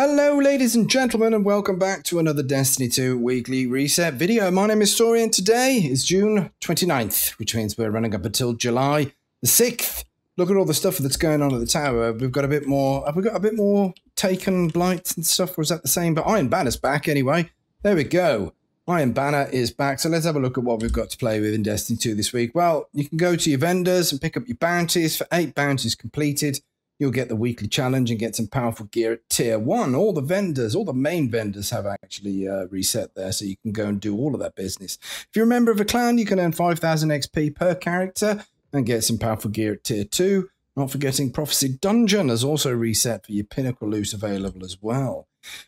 Hello ladies and gentlemen, and welcome back to another Destiny 2 weekly reset video. My name is Storian. Today is June 29th, which means we're running up until July the 6th. Look at all the stuff that's going on at the tower. We've got a bit more, have we got a bit more Taken Blights and stuff, or is that the same? But Iron Banner's back anyway. There we go. Iron Banner is back. So let's have a look at what we've got to play with in Destiny 2 this week. Well, you can go to your vendors and pick up your bounties. For 8 bounties completed, you'll get the weekly challenge and get some powerful gear at tier 1. All the vendors, all the main vendors have actually reset there, so you can go and do all of that business. If you're a member of a clan, you can earn 5,000 XP per character and get some powerful gear at tier 2. Not forgetting Prophecy Dungeon has also reset for your pinnacle loot available as well.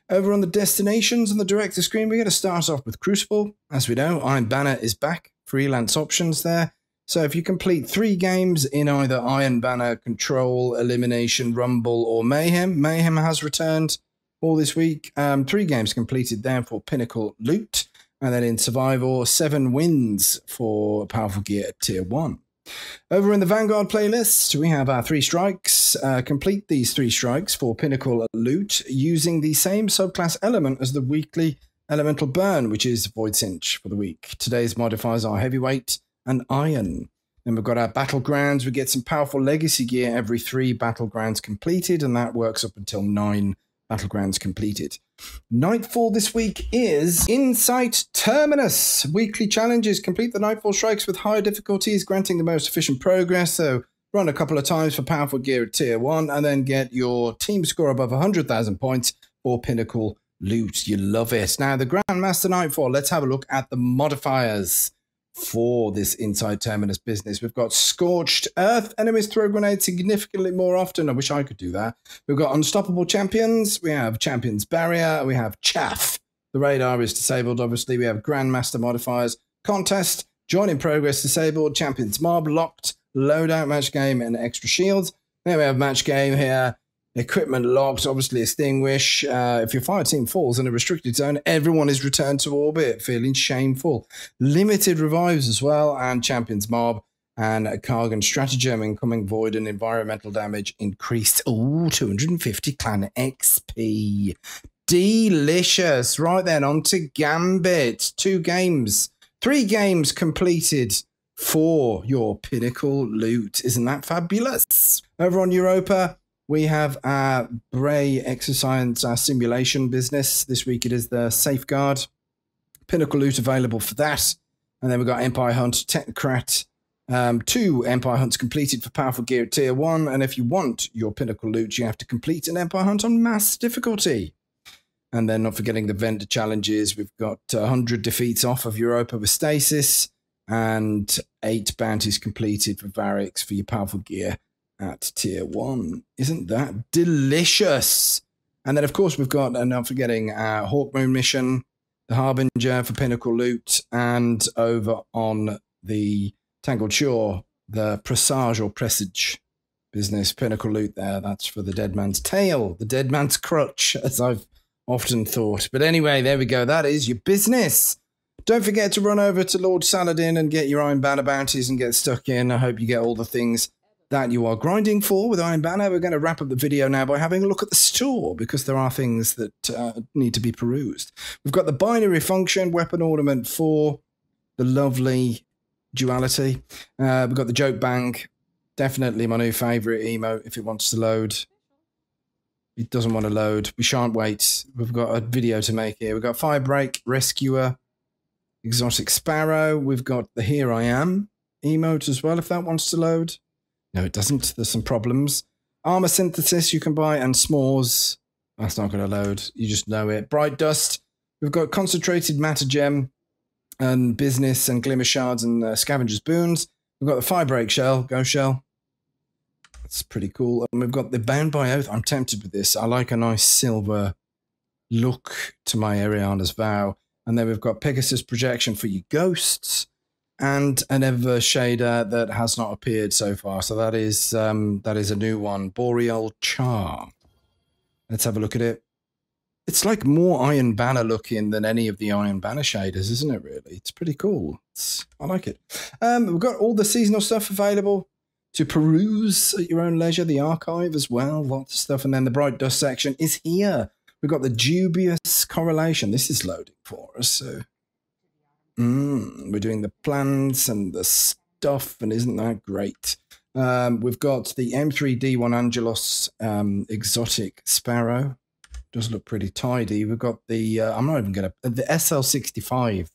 Over on the destinations on the director screen, we're going to start off with Crucible. As we know, Iron Banner is back. Freelance options there. So if you complete 3 games in either Iron Banner, Control, Elimination, Rumble, or Mayhem, Mayhem has returned all this week. 3 games completed there for Pinnacle Loot. And then in Survival, 7 wins for Powerful Gear at Tier 1. Over in the Vanguard playlist, we have our 3 strikes. Complete these 3 strikes for Pinnacle Loot using the same subclass element as the weekly Elemental Burn, which is Void Cinch for the week. Today's modifiers are Heavyweight and Iron. Then we've got our Battlegrounds. We get some powerful legacy gear every 3 Battlegrounds completed, and that works up until 9 Battlegrounds completed. Nightfall this week is Insight Terminus. Weekly challenges. Complete the Nightfall strikes with higher difficulties, granting the most efficient progress. So run a couple of times for powerful gear at tier 1, and then get your team score above 100,000 points for Pinnacle Loot. You love it. Now, the Grandmaster Nightfall. Let's have a look at the modifiers for this Inside Terminus business. We've got Scorched Earth. Enemies throw grenades significantly more often. I wish I could do that. We've got Unstoppable Champions. We have Champions Barrier. We have Chaff. The radar is disabled, obviously. We have Grandmaster modifiers. Contest. Join in progress disabled. Champions Mob locked. Loadout match game and extra shields. Then we have match game here. Equipment locked, obviously extinguish. If your fire team falls in a restricted zone, everyone is returned to orbit, feeling shameful. Limited revives as well, and Champions Mob and Kargan Stratagem. Incoming void and environmental damage increased. Oh, 250 clan XP. Delicious. Right then, on to Gambit. 2 games, 3 games completed for your Pinnacle Loot. Isn't that fabulous? Over on Europa, we have our Bray exercise, our simulation business. This week it is the Safeguard. Pinnacle Loot available for that. And then we've got Empire Hunt, Technocrat. 2 Empire Hunts completed for powerful gear at tier 1. And if you want your Pinnacle Loot, you have to complete an Empire Hunt on mass difficulty. And then not forgetting the vendor challenges. We've got 100 defeats off of Europa with Stasis. And 8 bounties completed for Variks for your powerful gear at tier 1. Isn't that delicious? And then, of course, we've got, and not forgetting, Hawkmoon mission, the Harbinger for Pinnacle Loot, and over on the Tangled Shore, the Presage or Presage business, Pinnacle Loot there. That's for the Dead Man's Tail, the Dead Man's Crutch, as I've often thought. But anyway, there we go. That is your business. Don't forget to run over to Lord Saladin and get your Iron Banner bounties and get stuck in. I hope you get all the things that you are grinding for with Iron Banner. We're going to wrap up the video now by having a look at the store, because there are things that need to be perused. We've got the binary function, weapon ornament for the lovely duality. We've got the joke bang, definitely my new favourite emote if it wants to load. It doesn't want to load. We shan't wait. We've got a video to make here. We've got Firebreak, Rescuer, Exotic Sparrow. We've got the Here I Am emote as well if that wants to load. No, it doesn't. There's some problems. Armor Synthesis you can buy, and S'mores. That's not going to load. You just know it. Bright Dust. We've got Concentrated Matter Gem and Business and Glimmer Shards and Scavenger's Boons. We've got the Firebreak Shell. Go Shell. That's pretty cool. And we've got the Bound by Oath. I'm tempted with this. I like a nice silver look to my Ariana's Vow. And then we've got Pegasus Projection for your ghosts. And an Ever shader that has not appeared so far. So that is a new one. Boreal Char. Let's have a look at it. It's like more Iron Banner looking than any of the Iron Banner shaders, isn't it, really? It's pretty cool. I like it. We've got all the seasonal stuff available to peruse at your own leisure. The archive as well. Lots of stuff. And then the Bright Dust section is here. We've got the dubious correlation. This is loading for us. So we're doing the plans and the stuff, and isn't that great? We've got the M3D1 Angelos exotic sparrow. Does look pretty tidy. We've got the, I'm not even going to, the SL65.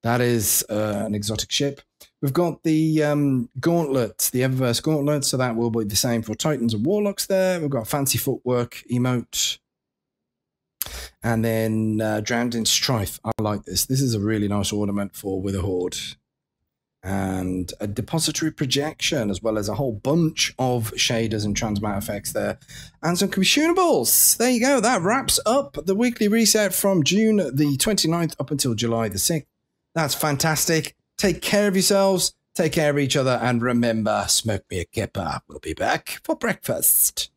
That is an exotic ship. We've got the gauntlet, the Eververse gauntlet, so that will be the same for Titans and Warlocks there. We've got fancy footwork emote. And then Drowned in Strife. I like this. This is a really nice ornament for Witherhoard. And a depository projection, as well as a whole bunch of shaders and transmat effects there. And some consumables. There you go. That wraps up the weekly reset from June the 29th up until July the 6th. That's fantastic. Take care of yourselves. Take care of each other. And remember, smoke me a kipper. We'll be back for breakfast.